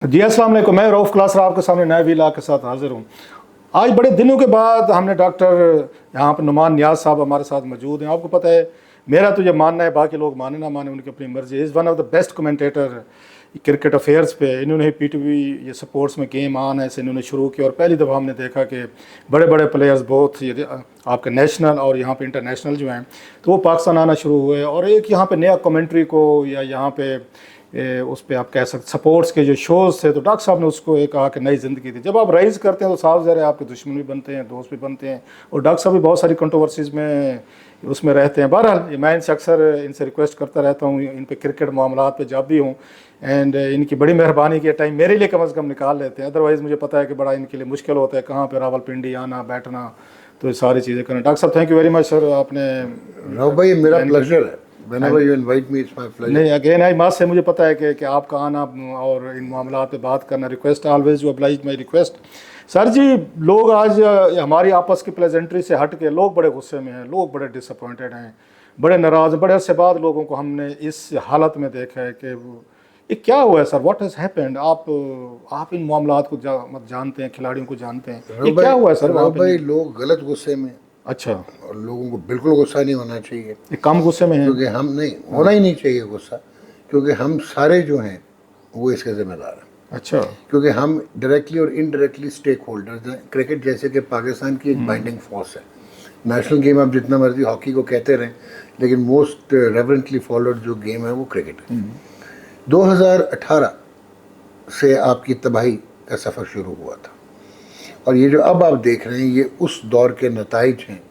जी अस्सलाम वालेकुम। मैं रऊफ़ क्लासर आपके सामने नए व्लॉग के साथ हाज़िर हूँ। आज बड़े दिनों के बाद हमने डॉक्टर यहाँ पर नुमान नियाज़ साहब हमारे साथ मौजूद हैं। आपको पता है मेरा तो ये मानना है, बाकी लोग माने ना माने उनकी अपनी मर्ज़ी। Is one of the best commentator cricket affairs पे। इन्होंने PTV ये स्पोर्ट्स में गेम ऑन ऐसे इन्होंने शुरू किया और पहली दफ़ा हमने देखा कि बड़े बड़े प्लेयर्स बहुत ये आपके नेशनल और यहाँ पे इंटरनेशनल जो हैं तो वो पाकिस्तान आना शुरू हुए। और एक यहाँ पे नया कमेंट्री को या यहाँ पे उस पर आप कह सकते स्पोर्ट्स के जो शोज़ थे तो डॉक्टर साहब ने उसको एक कहा कि नई ज़िंदगी थी। जब आप राइज़ करते हैं तो साफ ज़ाहिर है आपके दुश्मन भी बनते हैं, दोस्त भी बनते हैं, और डॉक्टर साहब भी बहुत सारी कंट्रोवर्सीज़ में उसमें रहते हैं। बहरहाल मैं इनसे अक्सर इनसे रिक्वेस्ट करता रहता हूँ इन पे क्रिकेट मामलात पे जब भी हूँ, एंड इनकी बड़ी मेहरबानी के टाइम मेरे लिए कम अज़ कम निकाल लेते हैं। अदरवाइज़ मुझे पता है कि बड़ा इनके लिए मुश्किल होता है कहाँ पर रावलपिंडी आना बैठना, तो ये सारी चीज़ें करना। डॉक्टर साहब thank you very much sir. आपने राव भाई मेरा प्लेजर है। Whenever you invite me, it's my pleasure. नहीं अगेन आई मस्ट से मुझे पता है कि आपका आना और इन मामला पे बात करना request always you oblige my request. Sir ji लोग आज हमारी आपस की प्लेजेंट्री से हट के लोग बड़े गुस्से में हैं, लोग बड़े डिसअपॉइंटेड हैं, बड़े नाराज़ हैं। बड़े अरसे बाद लोगों को हमने इस हालत में देखा है कि ये क्या हुआ है सर, व्हाट हैज़ हैपेंड। आप इन मामलात को जानते हैं, खिलाड़ियों को जानते हैं, ये क्या हुआ है सर? राव भाई लोग गलत गुस्से में। अच्छा। और लोगों को बिल्कुल गुस्सा नहीं होना चाहिए, ये कम गुस्से में है क्योंकि हम नहीं होना ही नहीं चाहिए गुस्सा, क्योंकि हम सारे जो हैं वो इसके जिम्मेदार हैं। अच्छा। क्योंकि हम डायरेक्टली और इनडायरेक्टली स्टेक होल्डर्स हैं। क्रिकेट जैसे कि पाकिस्तान की एक बाइंडिंग फोर्स है। नेशनल गेम आप जितना मर्जी हॉकी को कहते रहें, लेकिन मोस्ट रेवरेंटली फॉलोड जो गेम है वो क्रिकेट है। 2018 से आपकी तबाही का सफ़र शुरू हुआ था, और ये जो अब आप देख रहे हैं ये उस दौर के नताइज हैं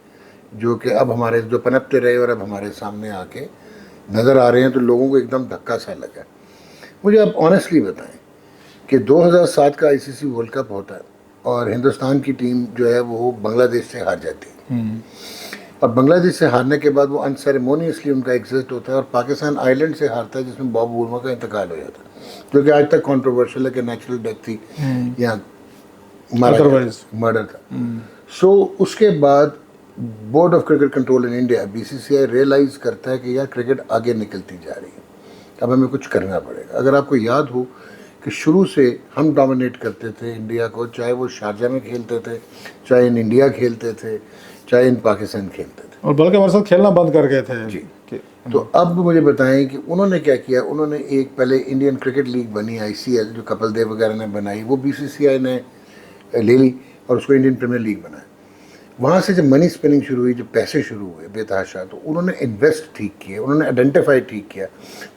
जो कि अब हमारे जो पनपते रहे और अब हमारे सामने आके नज़र आ रहे हैं। तो लोगों को एकदम धक्का सा लगा। मुझे आप ऑनेस्टली बताएं कि 2007 का ICC वर्ल्ड कप होता है और हिंदुस्तान की टीम जो है वो बांग्लादेश से हार जाती है, और बांग्लादेश से हारने के बाद वो अनसेरेमोनियसली उनका एग्जिट होता है और पाकिस्तान आइलैंड से हारता है, जिसमें बॉब वुरमा का इंतकाल हो जाता है, जो कि आज तक कंट्रोवर्शियल है कि नेचुरल डेथ थी या मर्डर था। सो उसके बाद board of cricket control in India BCCI realise करता है कि यार क्रिकेट आगे निकलती जा रही है, अब हमें कुछ करना पड़ेगा। अगर आपको याद हो कि शुरू से हम डोमिनेट करते थे इंडिया को, चाहे वो शारजा में खेलते थे, चाहे इन इंडिया खेलते थे, चाहे इन पाकिस्तान खेलते थे, और बल्कि हमारे साथ खेलना बंद कर गए थे जी। तो अब मुझे बताएं कि उन्होंने क्या किया। उन्होंने एक पहले इंडियन क्रिकेट लीग बनी ICL, जो कपिल देव वगैरह ने बनाई, वो BCCI ने ले ली और उसको इंडियन प्रीमियर लीग बनाया। वहाँ से जब मनी स्पिनिंग शुरू हुई, जब पैसे शुरू हुए बेतहाशा, तो उन्होंने इन्वेस्ट ठीक किए, उन्होंने आइडेंटिफाई ठीक किया,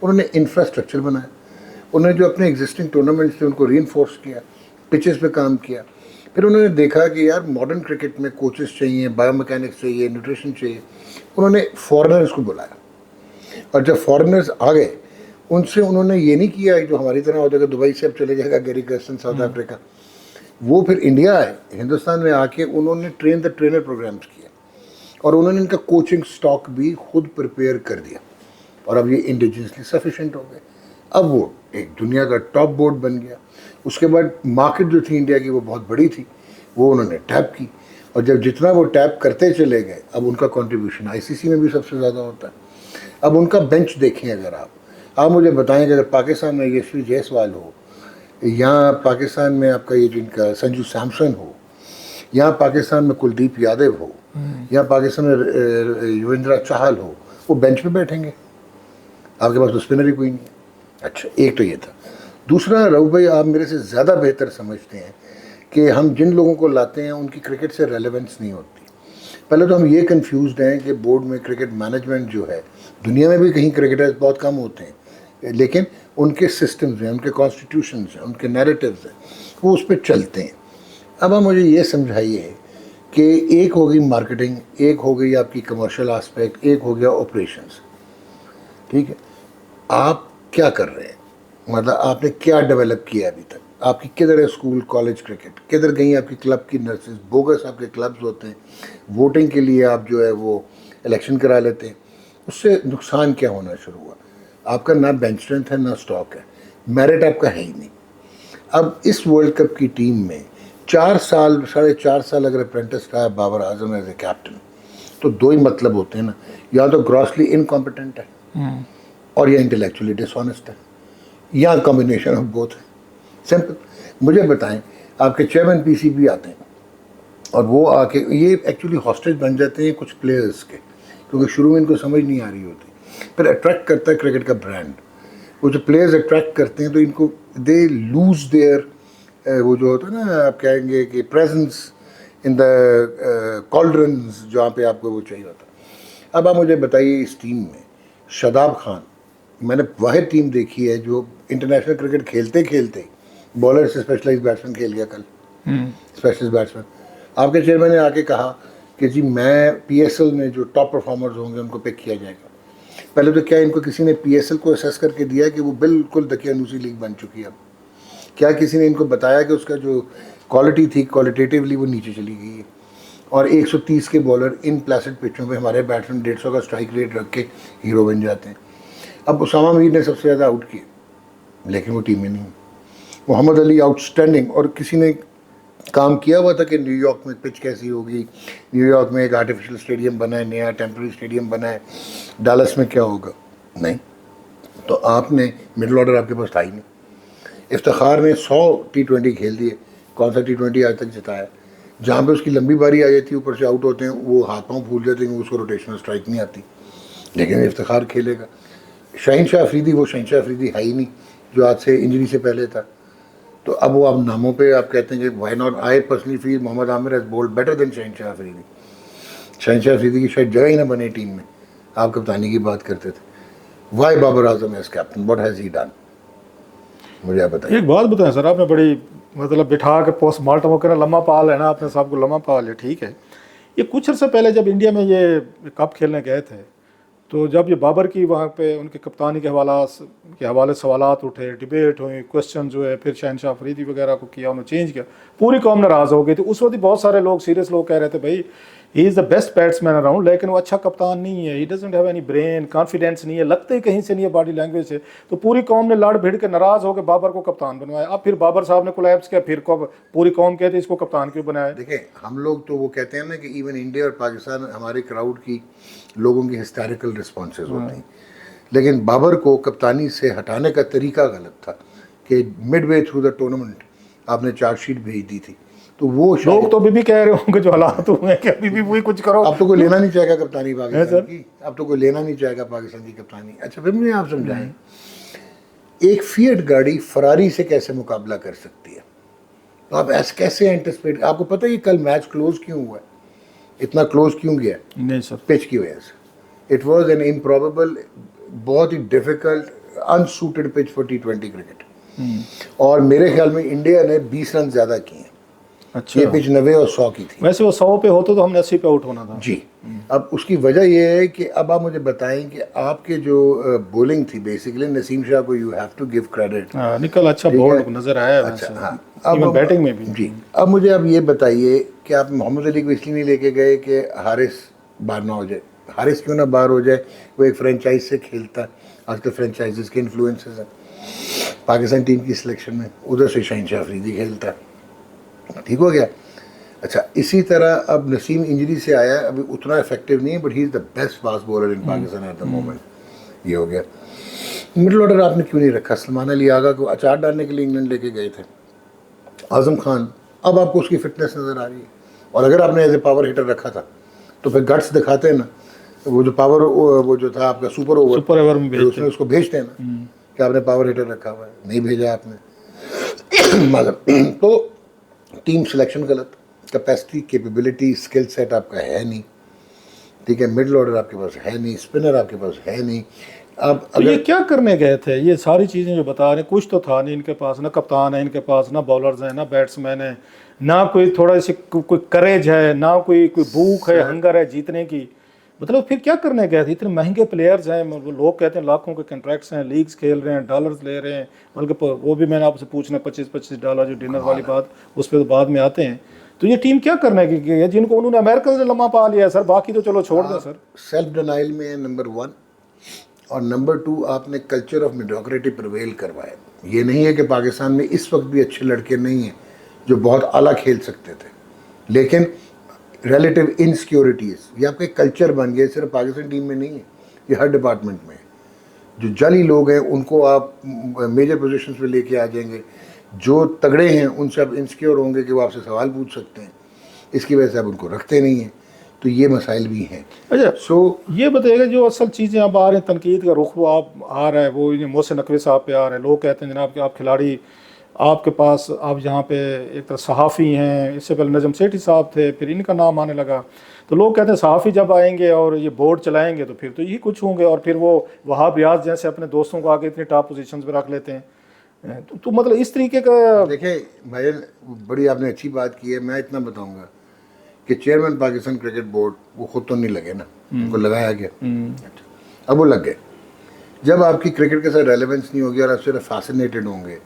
उन्होंने इंफ्रास्ट्रक्चर बनाया, उन्होंने जो अपने एग्जिस्टिंग टूर्नामेंट्स थे उनको रीइंफोर्स किया, पिचेस पे काम किया। फिर उन्होंने देखा कि यार मॉडर्न क्रिकेट में कोचेस चाहिए, बायोमैकेनिक्स चाहिए, न्यूट्रिशन चाहिए। उन्होंने फॉरेनर्स को बुलाया, और जब फॉरेनर्स आ गए उनसे उन्होंने ये नहीं किया जो हमारी तरह हो जाएगा दुबई से अब चले जाएगा गैरी कर्स्टन साउथ अफ्रीका। वो फिर इंडिया आए, हिंदुस्तान में आके उन्होंने ट्रेन द ट्रेनर प्रोग्राम्स किया, और उन्होंने इनका कोचिंग स्टॉक भी खुद प्रिपेयर कर दिया, और अब ये इंडिजिनसली सफिशेंट हो गए। अब वो एक दुनिया का टॉप बोर्ड बन गया। उसके बाद मार्केट जो थी इंडिया की वो बहुत बड़ी थी, वो उन्होंने टैप की, और जब जितना वो टैप करते चले गए अब उनका कंट्रीब्यूशन ICC में भी सबसे ज़्यादा होता है। अब उनका बेंच देखें, अगर आप मुझे बताएं कि अगर पाकिस्तान में यशवी जायसवाल हो, यहाँ पाकिस्तान में आपका ये जिनका संजू सैमसन हो, यहाँ पाकिस्तान में कुलदीप यादव हो, यहाँ पाकिस्तान में युवेंद्र चहल हो, वो बेंच पे बैठेंगे। आपके पास तो स्पिनर ही कोई नहीं है। अच्छा, एक तो ये था। दूसरा, रऊफ भाई आप मेरे से ज़्यादा बेहतर समझते हैं कि हम जिन लोगों को लाते हैं उनकी क्रिकेट से रेलेवेंस नहीं होती। पहले तो हम ये कंफ्यूज्ड हैं कि बोर्ड में क्रिकेट मैनेजमेंट जो है, दुनिया में भी कहीं क्रिकेटर्स बहुत कम होते हैं, लेकिन उनके सिस्टम्स हैं, उनके कॉन्स्टिट्यूशंस हैं, उनके नैरेटिव्स हैं, वो उस पर चलते हैं। अब आप मुझे ये समझाइए कि एक हो गई मार्केटिंग, एक हो गई आपकी कमर्शियल आस्पेक्ट, एक हो गया ऑपरेशंस, ठीक है। आप क्या कर रहे हैं, मतलब आपने क्या डेवलप किया अभी तक? आपकी किधर है स्कूल कॉलेज क्रिकेट, किधर गई आपकी क्लब की नर्सेज? बोगस आपके क्लब्स होते हैं, वोटिंग के लिए आप जो है वो इलेक्शन करा लेते हैं। उससे नुकसान क्या होना शुरू हुआ? आपका ना बेंच स्ट्रेंथ है, ना स्टॉक है, मेरिट आपका है ही नहीं। अब इस वर्ल्ड कप की टीम में 4 साल 4.5 साल अगर अप्रेंटिस रहा है Babar Azam as a captain, तो दो ही मतलब होते हैं ना, या तो ग्रॉसली इनकॉम्पिटेंट है और या इंटेलेक्चुअली डिसऑनेस्ट है, या कॉम्बिनेशन ऑफ बोथ है। सिंपल। मुझे बताएं, आपके चेयरमैन पीसीबी आते हैं और वो आके ये एक्चुअली हॉस्टेज बन जाते हैं कुछ प्लेयर्स के, क्योंकि शुरू में इनको समझ नहीं आ रही होती, फिर अट्रैक्ट करता है क्रिकेट का ब्रांड। वो जो प्लेयर्स अट्रैक्ट करते हैं तो इनको दे लूज देयर वो जो होता है ना, आप कहेंगे कि प्रेजेंस इन द कॉल्ड्रंस जहाँ पे आपको वो चाहिए होता है। अब आप मुझे बताइए, इस टीम में शादाब खान, मैंने वाहिद टीम देखी है जो इंटरनेशनल क्रिकेट खेलते खेलते बॉलर से स्पेशलाइज बैट्समैन खेल गया कल, स्पेशलिस्ट बैट्समैन। आपके चेयरमैन ने आके कहा कि जी मैं पीएसएल में जो टॉप परफॉर्मर्स होंगे उनको पिक किया जाएगा। पहले तो क्या इनको किसी ने पीएसएल को असेस करके दिया कि वो बिल्कुल दकियानूसी लीग बन चुकी है? अब क्या किसी ने इनको बताया कि उसका जो क्वालिटी थी क्वालिटेटिवली वो नीचे चली गई है? और 130 के बॉलर इन प्लेसिड पिचों पे हमारे बैट्समैन 150 का स्ट्राइक रेट रख के हीरो बन जाते हैं। अब उसामा मीर ने सबसे ज़्यादा आउट किए, लेकिन वो टीम में नहीं। मोहम्मद अली आउटस्टैंडिंग, और किसी ने काम किया हुआ था कि न्यूयॉर्क में पिच कैसी होगी, न्यूयॉर्क में एक आर्टिफिशियल स्टेडियम बना है, नया टेम्पररी स्टेडियम बना है, डालस में क्या होगा? नहीं। तो आपने मिडिल ऑर्डर आपके पास था ही नहीं। इफ्तिखार ने 100 T20 खेल दिए, कौन सा T20 आज तक जिताया? जहाँ पे उसकी लंबी बारी आ जाती है, ऊपर से आउट होते हैं, वो हाथ पाँव फूल जाते हैं, उसको रोटेशनल स्ट्राइक नहीं आती, लेकिन इफ्तिखार खेलेगा। शहनशाह अफरीदी, वो शहनशाह अफरीदी है ही नहीं जो आज से इंजरी से पहले था। तो अब वो आप नामों पे आप कहते हैं कि why not, I personally feel Mohammad Aamir has bowled better than Shahenshah Afridi. शहनशाह अफरीदी की शायद जगह ही ना बने टीम में। आप कप्तानी की बात करते थे, why Babar Azam as captain, what has he done? मुझे आप बताइए। एक बात बताएं सर, आपने बड़ी मतलब बिठा के पोस्टमार्टम होकर लम्हा पाल है ना, आपने साहब को लम्हा पाल है, ठीक है। ये कुछ अर्से पहले जब इंडिया में ये कप खेलने गए थे, तो जब ये बाबर की वहाँ पे उनके कप्तानी के हवाले सवालात उठे, डिबेट हुई, क्वेश्चन जो है, फिर शहनशाह अफरीदी वगैरह को किया, उन्होंने चेंज किया, पूरी कौम नाराज़ हो गई थी। उस वक्त बहुत सारे लोग, सीरियस लोग कह रहे थे भाई he is the best batsman around, लेकिन वो अच्छा कप्तान नहीं है, he doesn't have any brain, confidence नहीं है, लगते ही कहीं से नहीं है बॉडी लैंग्वेज से। तो पूरी कौम ने लड़ भिड़ के नाराज़ होकर बाबर को कप्तान बनवाया। अब फिर बाबर साहब ने कोलैप्स किया, फिर पूरी कौम कहते इसको कप्तान क्यों बनाया? देखिए, हम लोग तो वो कहते हैं ना कि इवन इंडिया और पाकिस्तान, हमारे क्राउड की लोगों की हिस्टोरिकल रिस्पॉन्सेज होती हैं, लेकिन बाबर को कप्तानी से हटाने का तरीका गलत था कि मिडवे थ्रू द टूर्नामेंट आपने चार्जशीट भेज दी थी। तो वो लोग तो अभी भी कह रहे होंगे जो हालात हुए हैं कि अभी भी वही कुछ करो। अब तो कोई लेना नहीं चाहेगा कप्तानी पाकिस्तान की, अब तो कोई लेना नहीं चाहेगा पाकिस्तान की कप्तानी। अच्छा, फिर मुझे आप समझाएं, एक फिएट गाड़ी फरारी से कैसे मुकाबला कर सकती है? तो आप ऐसे कैसे एंटिसिपेट, आपको पता है ये कल मैच क्लोज क्यों हुआ है, इतना क्लोज क्यों गया? नहीं सर, पिच की वजह से। इट वॉज एन इम्प्रॉबेबल, बहुत ही difficult, unsuited pitch for T20 cricket. और मेरे ख्याल में इंडिया ने 20 रन ज़्यादा किए हैं। अच्छा, ये पिच 90 और 100 की थी। वैसे वो 100 पे होते तो हमने 80 पे आउट होना था जी। अब उसकी वजह ये है कि अब आप मुझे बताएं कि आपके जो बॉलिंग थी, बेसिकली नसीम शाह को you have to give credit, निकल अच्छा बॉल नजर आया है। अच्छा, हाँ, इवन बैटिंग में भी। जी। अब मुझे अब ये बताइए कि आप मोहम्मद अली को इसलिए नहीं लेके गए कि हारिस बाहर ना हो जाए? हारिस क्यों ना बाहर हो जाए? वो एक फ्रेंचाइज से खेलता है, आजकल फ्रेंचाइजेस के इन्फ्लुएंसेस हैं पाकिस्तान टीम की सिलेक्शन में, उधर से शहनशाह अफरीदी खेलता है, ठीक हो गया। अच्छा, इसी तरह अब नसीम इंजरी से आया, अभी उतना इफेक्टिव नहीं है, but he is the best fast bowler in Pakistan at the moment. ये हो गया। मिडिल ऑर्डर आपने क्यों नहीं रखा? सलमान अली आगा को अचार डालने के लिए इंग्लैंड लेके गए थे, आजम खान, अब आपको उसकी फिटनेस नज़र आ रही है। और अगर आपने एज ए पावर हिटर रखा था तो फिर गट्स दिखाते हैं ना, वो जो पावर, वो जो था आपका सुपर ओवर में उसमें उसको भेजते हैं ना कि आपने पावर हिटर रखा हुआ है, नहीं भेजा आपने। मगर तो टीम सिलेक्शन गलत, कैपेसिटी, कैपेबिलिटी, स्किल सेट आपका है नहीं, ठीक है, मिडिल ऑर्डर आपके पास है नहीं, स्पिनर आपके पास है नहीं। अब तो ये क्या करने गए थे? ये सारी चीज़ें जो बता रहे हैं, कुछ तो था नहीं इनके पास, ना कप्तान है इनके पास, ना बॉलर्स हैं, ना बैट्समैन है, ना कोई थोड़ा सी कोई करेज है, ना कोई भूख है, हंगर है जीतने की। मतलब फिर क्या करने गए थे? इतने महंगे प्लेयर्स हैं, लोग कहते हैं लाखों के कॉन्ट्रैक्ट्स हैं, लीग्स खेल रहे हैं, डॉलर्स ले रहे हैं, बल्कि वो भी मैंने आपसे पूछना, $25-25 जो डिनर वाली बात, उस पर तो बाद में आते हैं। तो ये टीम क्या करने की है जिनको उन्होंने अमेरिका से लम्हा पा लिया है सर? बाकी तो चलो छोड़ दें सर। सेल्फ डिनाइल में नंबर 1, और नंबर 2 आपने कल्चर ऑफ मेडियोक्रिटी प्रिवेल करवाया। ये नहीं है कि पाकिस्तान में इस वक्त भी अच्छे लड़के नहीं हैं जो बहुत आला खेल सकते थे, लेकिन रिलेटिव इनसिक्योरिटीज़, ये आपका एक कल्चर बन गया, सिर्फ पाकिस्तान टीम में नहीं है, ये हर डिपार्टमेंट में है। जो जाली लोग हैं उनको आप मेजर पोजीशंस पे लेके आ जाएंगे, जो तगड़े हैं उनसे आप इनसिक्योर होंगे कि वो आपसे सवाल पूछ सकते हैं, इसकी वजह से आप उनको रखते नहीं हैं। तो ये मसाइल भी हैं। अच्छा, सो ये बताइएगा जो असल चीज़ें अब आ रही हैं, तनकीद का रुख वो आप आ रहा है, वो ये मोहसिन नकवी साहब पे आ रहा है। लोग कहते हैं जनाब कि आप खिलाड़ी, आपके पास आप यहाँ पे एक तरह सहाफ़ी हैं, इससे पहले नजम सेठी साहब थे, फिर इनका नाम आने लगा। तो लोग कहते हैं सहाफ़ी जब आएंगे और ये बोर्ड चलाएंगे तो फिर तो यही कुछ होंगे, और फिर वो वहाब रियाज जैसे अपने दोस्तों को आगे इतनी टॉप पोजीशन पे रख लेते हैं। तो मतलब इस तरीके का। देखिए भाई, बड़ी आपने अच्छी बात की है। मैं इतना बताऊंगा कि चेयरमैन पाकिस्तान क्रिकेट बोर्ड वो खुद तो नहीं लगे ना, उनको लगाया गया। अब वो लग गए। जब आपकी क्रिकेट के साथ रेलेवेंस नहीं होगी और आप सिर्फ फैसिनेटेड होंगे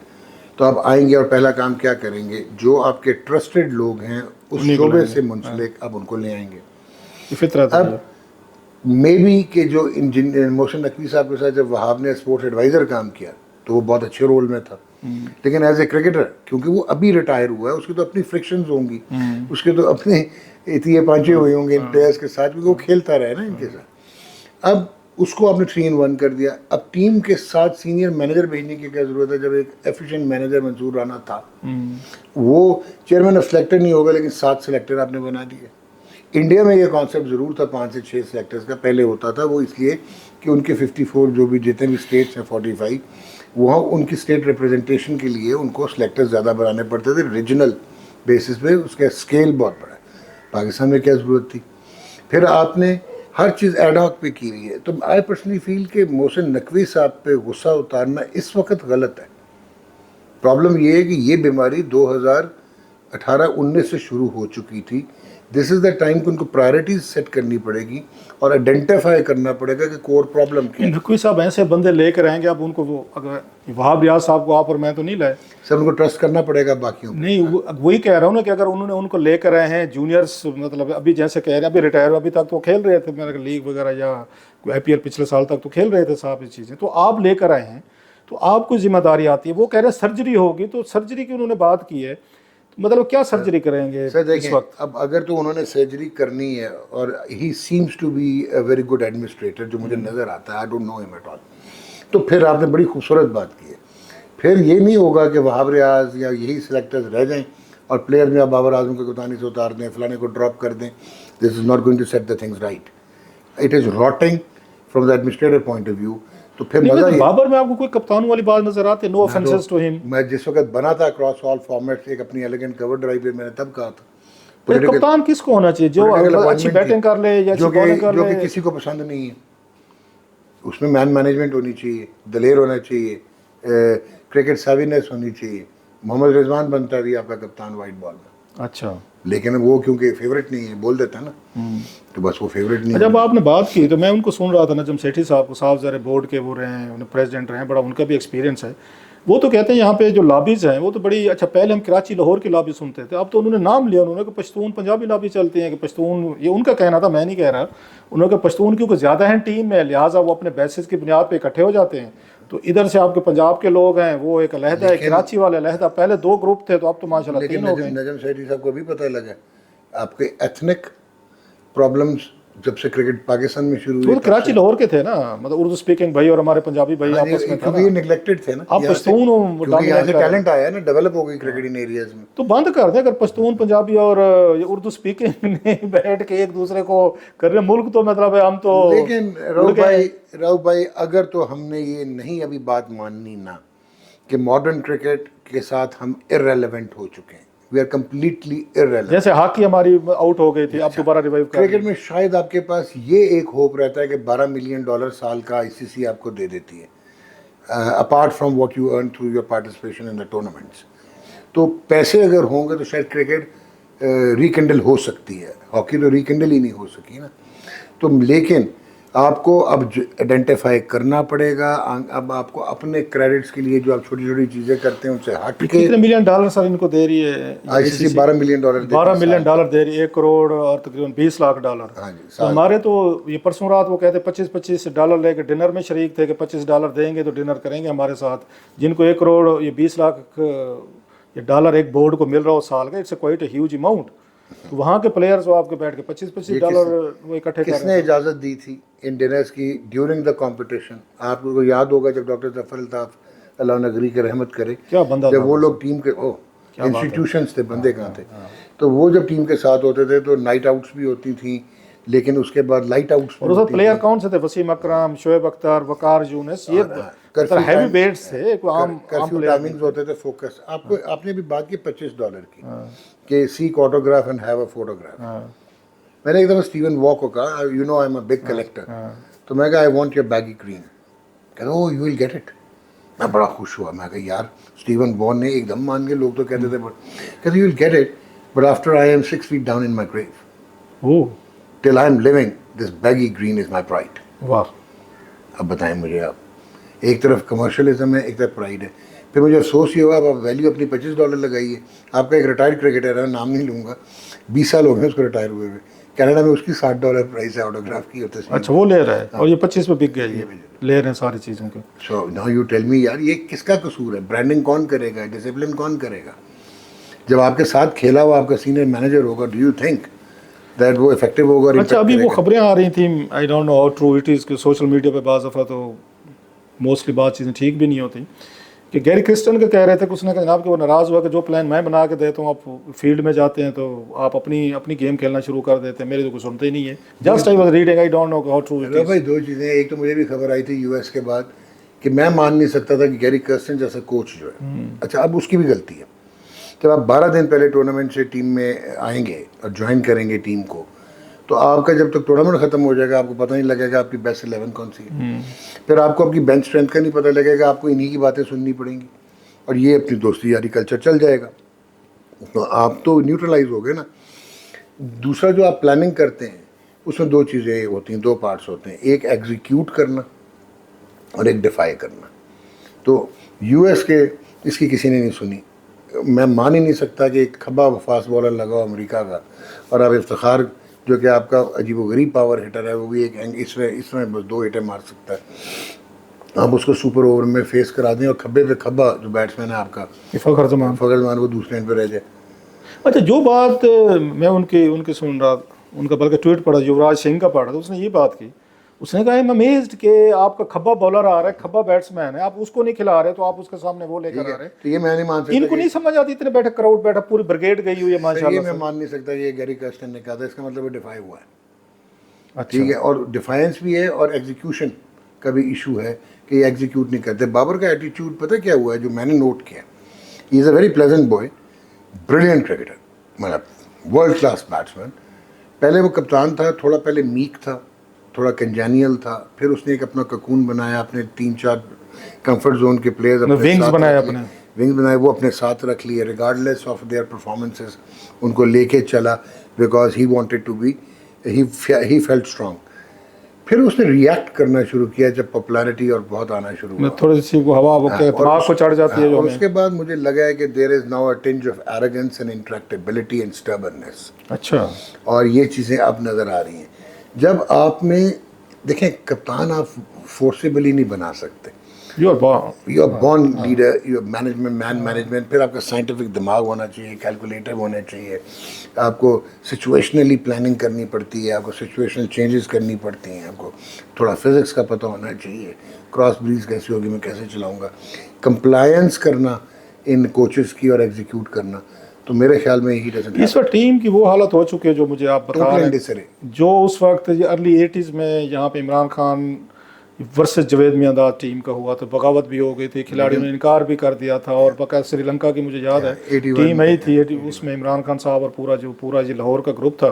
तो आप आएंगे और पहला काम क्या करेंगे, जो आपके ट्रस्टेड लोग हैं उस शोबे से मुंसलिक, अब उनको ले आएंगे। फितरत है। अब मे बी के जो इंजीनियर मोहसिन नकवी साहब के साथ जब वहाब ने स्पोर्ट्स एडवाइज़र काम किया तो वो बहुत अच्छे रोल में था, लेकिन एज ए क्रिकेटर क्योंकि वो अभी रिटायर हुआ है, उसकी तो अपनी फ्रिक्शंस होंगी, उसके तो अपने इतने पांचे हुए होंगे इन प्लेयर्स के साथ, क्योंकि वो खेलता रहे ना इनके साथ। अब उसको आपने 3 in 1 कर दिया। अब टीम के साथ सीनियर मैनेजर भेजने की क्या ज़रूरत है, जब एक एफिशिएंट मैनेजर मंसूर राना था। वो चेयरमैन ऑफ सेलेक्टर नहीं होगा, लेकिन 7 सेलेक्टर आपने बना दिए। इंडिया में ये कॉन्सेप्ट ज़रूर था 5 से 6 सेलेक्टर्स का, पहले होता था। वो इसलिए कि उनके 54 जो भी जितने भी स्टेट्स हैं 45, वहाँ उनकी स्टेट रिप्रेजेंटेशन के लिए उनको सेलेक्टर्स ज़्यादा बनाने पड़ते थे रीजनल बेसिस पे, उसका स्केल बहुत बड़ा है। पाकिस्तान में क्या ज़रूरत थी? फिर आपने हर चीज़ एडहॉक पे की हुई है। तो आई पर्सनली फील कि मोहसिन नकवी साहब पे गुस्सा उतारना इस वक्त गलत है। प्रॉब्लम ये है कि ये बीमारी 2018-19 से शुरू हो चुकी थी। दिस इज़ द टाइम कि उनको प्रायोरिटीज सेट करनी पड़ेगी और आइडेंटिफाई करना पड़ेगा कि कोर प्रॉब्लम क्या है। नकवी साहब ऐसे बंदे लेकर आएंगे, अब उनको वो अगर वहाब रियाज साहब को आप और मैं तो नहीं लाए, सर उनको ट्रस्ट करना पड़ेगा बाकियों को। नहीं वही कह रहा हूँ ना कि अगर उन्होंने उनको लेकर आए हैं जूनियर्स, मतलब अभी जैसे कह रहे हैं अभी रिटायर, अभी तक तो खेल रहे थे मेरे लीग वगैरह या IPL पिछले साल तक तो खेल रहे थे साहब, ये चीज़ें तो आप लेकर आए हैं तो आपको जिम्मेदारी आती है। वो कह रहे हैं सर्जरी होगी, तो सर्जरी की उन्होंने बात की है, तो मतलब क्या सर्जरी करेंगे सर इस वक्त? अब अगर तो उन्होंने सर्जरी करनी है, और he seems to be a very good administrator जो मुझे नज़र आता है, I don't know him at all, तो फिर आपने बड़ी खूबसूरत बात की है। फिर ये नहीं होगा कि वहाब रियाज या यही सेलेक्टर्स रह जाएं और प्लेयर में आप बाबर आजम को कप्तानी से उतार दें, फलाने को ड्रॉप कर दें। This is not going to set the things right. It is rotting from the administrative point of view. तो फिर मजा बाबर में आपको कोई कप्तान वाली बात नजर आती है? No offences to him. मैं जिस वक्त बना था क्रॉस ऑल फॉर्मेट्स एक अपनी एलिगेंट कवर ड्राइव पे, मैंने तब कहा था तो कप्तान किसको होना चाहिए? जो अच्छी बैटिंग कर ले या जो कि किसी को पसंद नहीं है। उसमें मैन मैनेजमेंट होनी चाहिए, दलेर होना चाहिए, क्रिकेट सेविनेस होनी चाहिए। मोहम्मद रिजवान बनता भी आपका कप्तान वाइट बॉल में। अच्छा, लेकिन वो क्योंकि फेवरेट नहीं है, बोल देता है ना, तो बस वो फेवरेट नहीं है। जब आपने बात की तो मैं उनको सुन रहा था, नजम सेठी साहब को, साहब ज़रा बोर्ड के वो रहे हैं, उन्हें प्रेसिडेंट रहे हैं, बड़ा उनका भी एक्सपीरियंस है। वो तो कहते हैं यहाँ पे जो लॉबीज़ हैं वो तो बड़ी अच्छा, पहले हम कराची लाहौर की लॉबी सुनते थे, अब तो उन्होंने नाम लिया उन्होंने कि पश्तून पंजाबी लॉबी चलती है, कि पश्तून, ये उनका कहना था, मैं नहीं कह रहा। उन्होंने कहा पश्तून क्योंकि ज़्यादा हैं टीम में, लिहाजा वो अपने बेसिस की बुनियाद पर इकट्ठे हो जाते हैं। तो इधर से आपके पंजाब के लोग हैं वो एक अलहदा है, कराची वाले अलहदा। पहले 2 ग्रुप थे तो अब तो माशाल्लाह 3 हो गए। नजम सेठी साहब को भी पता लगा आपके एथनिक प्रॉब्लम्स जब से क्रिकेट पाकिस्तान में शुरू हुई, तो कराची लाहौर के थे ना, मतलब उर्दू स्पीकिंग भाई और हमारे पंजाबी भाई आपस में था क्योंकि ये नेग्लेक्टेड थे ना। आप पश्तून यहाँ से टैलेंट आया ना, डेवलप हो गई क्रिकेट इन एरियाज में। तो बंद कर दे, अगर पश्तून पंजाबी और उर्दू स्पीकिंग ने बैठ के एक दूसरे को कर रहे मुल्क, तो मतलब है हम तो। लेकिन राव भाई अगर तो हमने ये नहीं अभी बात माननी ना कि मॉडर्न क्रिकेट के साथ हम इररेलेवेंट हो चुके हैं, वी आर कम्प्लीटली इररेलेवेंट। जैसे हॉकी हमारी आउट हो गई थी, अब दोबारा रिवाइव कर। क्रिकेट में शायद आपके पास ये एक होप रहता है कि $12 मिलियन साल का ICC आपको दे देती है, apart from what you earn through your participation in the tournaments. तो पैसे अगर होंगे तो शायद क्रिकेट रिकंडल हो सकती है, हॉकी तो रिकंडल ही नहीं हो सकी ना। तो लेकिन आपको अब आइडेंटिफाई करना पड़ेगा। अब आपको अपने क्रेडिट्स के लिए जो आप छोटी छोटी चीज़ें करते हैं उनसे हट के। कितने $1 मिलियन सर इनको दे रही है ICC? $12 मिलियन $12 मिलियन दे रही है, 1 करोड़ और तकरीबन $20 लाख। हाँ जी। तो हमारे तो ये परसों रात वो कहते $25 लेके डिनर में शरीक थे कि $25 देंगे तो डिनर करेंगे हमारे साथ। जिनको 1 करोड़ ये 20 लाख ये डॉलर एक बोर्ड को मिल रहा हो साल का, it's quite a huge amount. तो वहाँ के प्लेयर्स वो आपके बैठ के $25 वो इकट्ठे कर रहे हैं। किसने इजाज़त दी थी इन डिनर्स की ड्यूरिंग द कंपटीशन? आपको याद होगा जब डॉक्टर जफर अल्ताफ अल्लाह नगरी की रहमत करे। क्या बंदा जब था वो लोग टीम के इंस्टीट्यूशंस थे, बंदे कहाँ थे। तो वो जब टीम के साथ होते थे तो नाइट आउट्स भी होती थी, लेकिन उसके बाद लाइट आउट्स और उसमें प्लेयर कौन से थे? वसीम अकरम, शोएब अख्तर, वकार यूनिस, ये हैवी वेट्स थे, कोई आम कर्फ्यू टाइमिंग्स होते थे, फोकस। आपको आपने भी बात की $25 की कि seek autograph and have a photograph. मैंने एक दफ़ा स्टीवन वॉ को कहा, you know I am a big collector, तो मैं कहा I want your baggy green. कहता ओ यू विल गेट इट। मैं बड़ा खुश हुआ, मैं कहा यार स्टीवन वॉ ने एकदम मान के, लोग तो कहते थे, बट कहते you will get it but after I am 6 feet down in my grave, oh till I am living this baggy green is my pride. वाह। अब बताएं मुझे आप, एक तरफ कमर्शलिज्म है, एक तरफ प्राइड है। फिर मुझे अफसोस ये हुआ, आप वैल्यू अपनी $25 लगाइए। आपका एक रिटायर्ड क्रिकेटर है, नाम नहीं लूँगा, 20 साल हो गए उसको रिटायर हुए हुए, कनाडा में उसकी $60 प्राइस है ऑटोग्राफ की होते। अच्छा वो ले रहा है और ये 25 पे बिक गया, ये ले रहे हैं सारी चीज़ों के। So now you tell me यार, ये किसका कसूर है? ब्रांडिंग कौन करेगा? डिसिप्लिन कौन करेगा? जब आपके साथ खेला हुआ आपका सीनियर मैनेजर होगा, डू यू थिंक दैट वो इफेक्टिव होगा? अच्छा अभी वो खबरें आ रही थी, आई don't know how true it is, कि सोशल मीडिया पे बाज़ दफ़ा तो मोस्टली बात चीज़ें ठीक भी नहीं होती, कि गैरी क्रिस्टन के कह रहे थे कुछ ना जनाब कि वो नाराज़ हुआ कि जो प्लान मैं बना के देता हूँ आप फील्ड में जाते हैं तो आप अपनी गेम खेलना शुरू कर देते हैं, मेरे तो कुछ सुनते ही नहीं है। Just I was reading, I don't know how true it is. भाई दो चीज़ें, एक तो मुझे भी खबर आई थी यूएस के बाद कि मैं मान नहीं सकता था कि गैरी क्रिस्टन जैसा कोच जो है, अच्छा अब उसकी भी गलती है। जब आप 12 दिन पहले टूर्नामेंट से टीम में आएंगे और ज्वाइन करेंगे टीम को, तो आपका जब तक टूर्नामेंट खत्म हो जाएगा आपको पता नहीं लगेगा आपकी बेस्ट 11 कौन सी है। फिर आपको आपकी बेंच स्ट्रेंथ का नहीं पता लगेगा, आपको इन्हीं की बातें सुननी पड़ेंगी और ये अपनी दोस्ती यारी कल्चर चल जाएगा, तो आप तो न्यूट्रलाइज हो गए ना। दूसरा जो आप प्लानिंग करते हैं उसमें दो चीज़ें होती हैं, दो पार्ट्स होते हैं, एक एग्जीक्यूट करना और एक डिफाई करना। तो यूएस के इसकी किसी ने नहीं सुनी। मैं मान ही नहीं सकता कि एक खब्बा फास्ट बॉलर लगा अमेरिका का और अब इफ्तिखार जो कि आपका अजीबोगरीब पावर हिटर है, वो भी एक इसमें बस 2 हिटें मार सकता है। आप उसको सुपर ओवर में फेस करा दें और खब्बे पे खब्बा जो बैट्समैन है आपका फ़खर जमान वो दूसरे एंड पे रह जाए। अच्छा जो बात मैं उनकी सुन रहा, उनका बल्कि ट्वीट पढ़ा, युवराज सिंह का पढ़ा, तो उसने ये बात की, उसने कहा मैं अमेज्ड कि आपका खब्बा बॉलर आ रहा है, खब्बा बैट्समैन है, आप उसको नहीं खिला रहे तो आप उसके सामने वो लेकर आ रहे। तो ये मैं नहीं मान सकता, इनको नहीं समझ आती, इतने बैठे क्राउड बैठा, पूरी ब्रिगेड गई हुई है माशाल्लाह। मैं मान नहीं सकता ये गैरी क्रिस्टन ने कहा था, इसका मतलब वो डिफाई हुआ है। अच्छा ठीक है, और डिफाइंस भी है और एग्जीक्यूशन का भी इशू है कि ये एग्जीक्यूट नहीं करते। बाबर का एटीट्यूड पता क्या हुआ है जो मैंने नोट किया, he is a very pleasant boy, brilliant cricketer, मतलब वर्ल्ड क्लास बैट्समैन। पहले वो कप्तान था, थोड़ा पहले मीक था, थोड़ा कंजेनियल था, फिर उसने एक अपना ककून बनाया, अपने 3-4 कंफर्ट जोन के प्लेयर्स विंग्स बनाए, वो अपने साथ रख लिए रिगार्डलेस ऑफ देयर परफॉर्मेंसेस, उनको लेके चला because he wanted to be, he felt strong. फिर उसने रिएक्ट करना शुरू किया जब पॉपुलैरिटी और बहुत आना शुरू हुआ, थोड़ी सी वो हवा वो क्या दिमाग को चढ़ जाती है जो और उसके बाद मुझे लगा है कि there is now a tinge of arrogance and intractability and stubbornness. अच्छा, और ये चीज़ें अब नज़र आ रही हैं। जब आप में देखें, कप्तान आप फोर्सेबली नहीं बना सकते, you are born leader, you management, फिर आपका साइंटिफिक दिमाग होना चाहिए, कैलकुलेटिव होना चाहिए, आपको सिचुएशनली प्लानिंग करनी पड़ती है, आपको सिचुएशनल चेंजेस करनी पड़ती हैं, आपको थोड़ा फिजिक्स का पता होना चाहिए, क्रॉस ब्रीज कैसी होगी, मैं कैसे चलाऊँगा, कंप्लायंस करना इन कोचेस की और एग्जीक्यूट करना। तो मेरे ख्याल में ही डजंट। इस वक्त टीम की वो हालत हो चुकी है जो मुझे आप बता रहे हैं, जो उस वक्त अर्ली 80s में यहाँ पे इमरान खान वर्सेस जवेद मियांदाद टीम का हुआ तो बगावत भी हो गई थी, खिलाड़ियों ने इनकार भी कर दिया था, और बकायदा श्रीलंका की मुझे याद है टीम आई थी, उसमें इमरान खान साहब और पूरा जो लाहौर का ग्रुप था,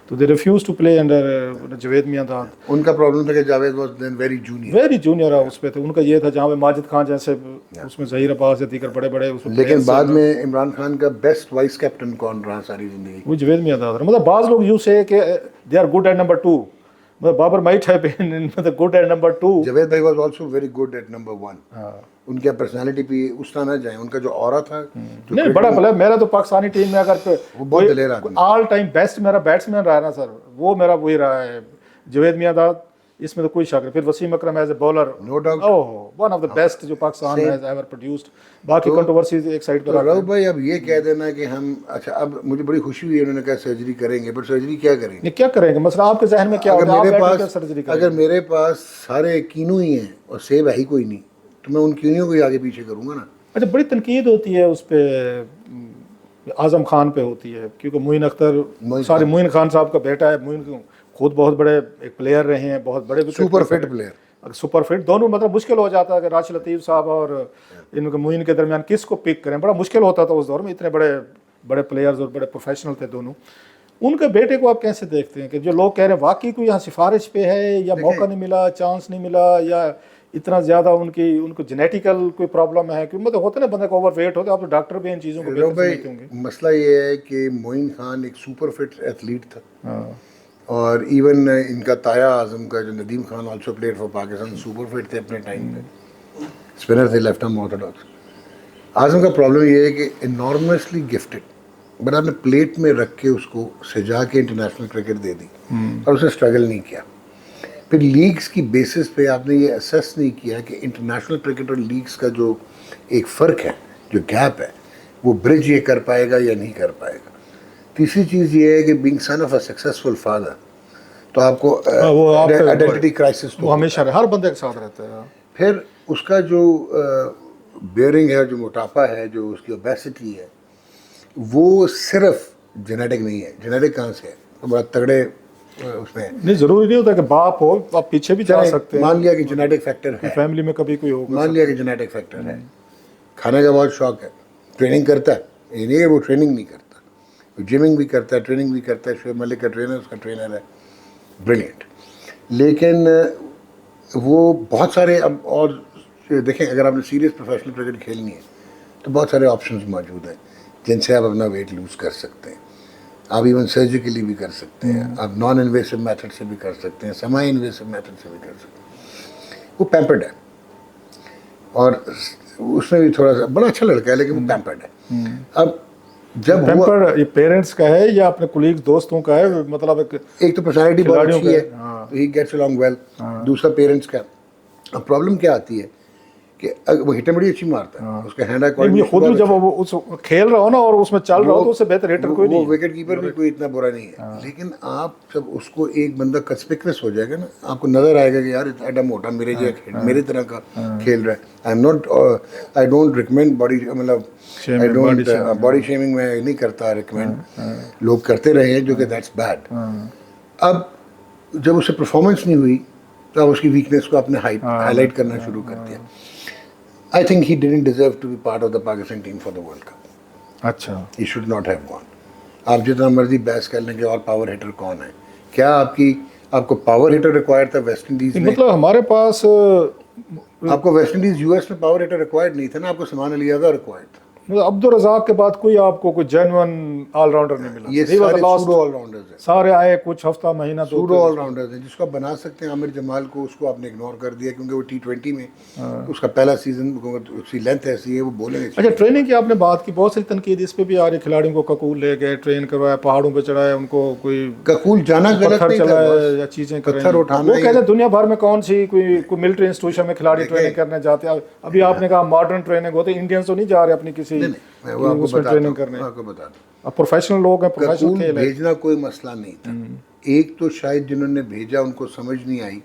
तो they refuse to play under Javed Miandad. उनका प्रॉब्लम था कि Javed was then very junior उस पे थे, उनका ये था जहाँ पे माजिद खान जैसे उसमें ज़हीर अब्बास या दीगर बड़े लेकिन बाद में इमरान खान का बेस्ट वाइस कैप्टन कौन रहा सारी जिंदगी? वो जवेद मियांदाद। मतलब बाज़ लोग यूँ से कि they are good at number 2, मतलब Babar might have been good at number 2। Javed भाई was also very good at number 1। उनके पर्सनालिटी पे उस तरह ना जाए, उनका जो ऑरा था नहीं बड़ा प्लेयर। मेरा तो पाकिस्तानी टीम में अगर बहुत दिलेर आदमी, ऑल टाइम बेस्ट मेरा बैट्समैन रहा है ना सर, वो मेरा वही रहा है जवेद मियांदाद, इसमें तो कोई शक नहीं। फिर Wasim Akram as a bowler, no doubt, oh one of the best जो पाकिस्तान हैज एवर प्रोड्यूस्ड। बाकी कंट्रोवर्सीज एक साइड पर। राहुल भाई अब ये कह देना कि हम, अच्छा अब मुझे बड़ी खुशी हुई उन्होंने कहा सर्जरी करेंगे, पर सर्जरी क्या करेंगे? क्या करेंगे मतलब आपके जहन में क्या होगा? अगर मेरे पास सारे कीनू ही हैं और सेब है ही कोई नहीं, तो मैं उन क्यूनियों को ही आगे पीछे करूँगा ना। अच्छा, बड़ी तनकीद होती है उस पर, आज़म खान पे होती है, क्योंकि मोइन अख्तर, मोइन खान साहब का बेटा है। मोइन खुद बहुत बड़े एक प्लेयर रहे हैं, बहुत बड़े super fit player, super fit. दोनों मतलब मुश्किल हो जाता है कि राशिद लतीफ़ साहब और इनके मोइन के दरमियान किसको पिक करें, बड़ा मुश्किल होता था उस दौर में। इतने बड़े बड़े प्लेयर्स और बड़े प्रोफेशनल थे दोनों। उनके बेटे को आप कैसे देखते हैं कि जो लोग कह रहे हैं वाकई कोई यहाँ सिफारिश पे है, या मौका नहीं मिला, चांस नहीं मिला, या इतना ज़्यादा उनको जेनेटिकल कोई प्रॉब्लम है? क्योंकि मतलब होता है ना, बंदे को ओवर वेट होता है, आप तो डॉक्टर भी इन चीज़ों को बेहतर समझते होंगे। मसला ये है कि मोइन खान एक सुपर फिट एथलीट था। हाँ। और इवन इनका ताया आजम का जो Nadeem Khan also played for Pakistan, super fit थे अपने टाइम पे, स्पिनर थे, लेफ्ट आर्म ऑर्थोडॉक्स। आजम का प्रॉब्लम ये है कि इनॉर्मसली गिफ्टेड, बट आपने प्लेट में रख के उसको सजा के इंटरनेशनल क्रिकेट दे दी और उसने स्ट्रगल नहीं किया। फिर लीग्स की बेसिस पे आपने ये असेस नहीं किया कि इंटरनेशनल क्रिकेट और लीग्स का जो एक फ़र्क है, जो गैप है, वो ब्रिज ये कर पाएगा या नहीं कर पाएगा। तीसरी चीज़ ये है कि being son of a successful father, तो आपको आइडेंटिटी क्राइसिस तो हमेशा हर बंदे के साथ रहता है। फिर उसका जो बेयरिंग है, जो मोटापा है, जो उसकी ओबेसिटी है, वो सिर्फ जेनेटिक नहीं है। जेनेटिक कहाँ से है? तो बड़ा तगड़े उसमें नहीं, जरूरी नहीं होता कि बाप हो, आप पीछे भी जा सकते हैं। मान लिया कि जेनेटिक फैक्टर है, फैमिली में कभी कोई होगा, मान लिया कि जेनेटिक फैक्टर है, खाने का बहुत शौक है, ट्रेनिंग करता है, ये नहीं है वो ट्रेनिंग नहीं करता, वो जिमिंग भी करता है, ट्रेनिंग भी करता है। शोएब मलिक का ट्रेनर उसका ट्रेनर है, ब्रिलियंट। लेकिन वो बहुत सारे, अब और देखें, अगर आपने सीरियस प्रोफेशनल क्रिकेट खेलनी है तो बहुत सारे ऑप्शंस मौजूद हैं जिनसे आप अपना वेट लूज़ कर सकते हैं। आप इवन सर्जिकली भी कर सकते हैं, आप नॉन इन्वेसिव मेथड से भी कर सकते हैं, सेमी इन्वेसिव मेथड से भी कर सकते हैं। वो पैम्पर्ड है और उसमें भी थोड़ा सा, बड़ा अच्छा लड़का है लेकिन वो पैम्पर्ड है। अब जब पैम्पर्ड ये पेरेंट्स का है या अपने कोलीग दोस्तों का है? मतलब एक तो पर्सनैलिटी बहुत अच्छी है, तो ही गेट्स अलोंग वेल। दूसरा पेरेंट्स का। अब प्रॉब्लम क्या आती है कि वो हिटें बड़ी अच्छी मारता है, उसका हैंड आई कोऑर्डिनेशन खुद भी, जब वो उस खेल रहा हो ना और उसमें चल रहा हो, तो उससे बेहतर हिटर कोई नहीं है। वो विकेट कीपर भी कोई इतना बुरा नहीं है। लेकिन आप जब उसको एक बंदा कंस्पिक्यूअस हो जाएगा ना, आपको नजर आएगा कि यार एडा मोटा मेरे तरह का खेल रहा है। आई डोंट रिकमेंड बॉडी, मतलब आई डोंट बॉडी शेमिंग में नहीं करता रिकमेंड, लोग करते रहे हैं जो कि दैट्स बैड। अब जब उससे परफॉर्मेंस नहीं हुई तो आप उसकी वीकनेस को आपने हाईलाइट करना शुरू कर दिया। I think he didn't deserve to be part of the Pakistan team for the World Cup. अच्छा, He should not have gone. आप जितना मर्जी बहस कर लेंगे और पावर हिटर कौन है, क्या आपको पावर हिटर रिक्वायर्ड था वेस्ट इंडीज में? मतलब हमारे पास आपको वेस्ट इंडीज यूएस में पावर हिटर रिक्वायर्ड नहीं था ना, आपको सलमान अली यादव रिक्वायर्ड था। अब्दुल रज़ाक के बाद कोई आपको कोई जेन्युइन ऑलराउंडर नहीं मिला। ये सारे सूडो ऑलराउंडर्स हैं, सारे आए कुछ हफ्ता महीना तो सूडो ऑलराउंडर्स हैं। जिसको आप बना सकते हैं, आमिर जमाल को, उसको आपने इग्नोर कर दिया क्योंकि वो T20 में उसका पहला सीजन, उसकी लेंथ ऐसी है, वो बोलेंगे। अच्छा, ट्रेनिंग की आपने बात की, बहुत सारी तनकीद इस पे भी आ रही, खिलाड़ियों को ककूल ले गए, ट्रेन करवाया, पहाड़ों पे चढ़ाया, उनको कोई ककूल जाना गलत नहीं था, या चीजें पत्थर उठाना। वो कहते हैं दुनिया भर में कौन सी कोई मिलिट्री इंस्टीट्यूशन में खिलाड़ी ट्रेनिंग करने जाते हैं। अभी आपने कहा मॉडर्न ट्रेनिंग होती है, इंडियंस तो नहीं जा रहे अपनी किसी उसमें ट्रेनिंग करने। आपको बता दूं, अब प्रोफेशनल लोग हैं, प्रोफेशनल खेल है। भेजना कोई मसला नहीं था। एक तो शायद जिन्होंने भेजा उनको समझ नहीं आई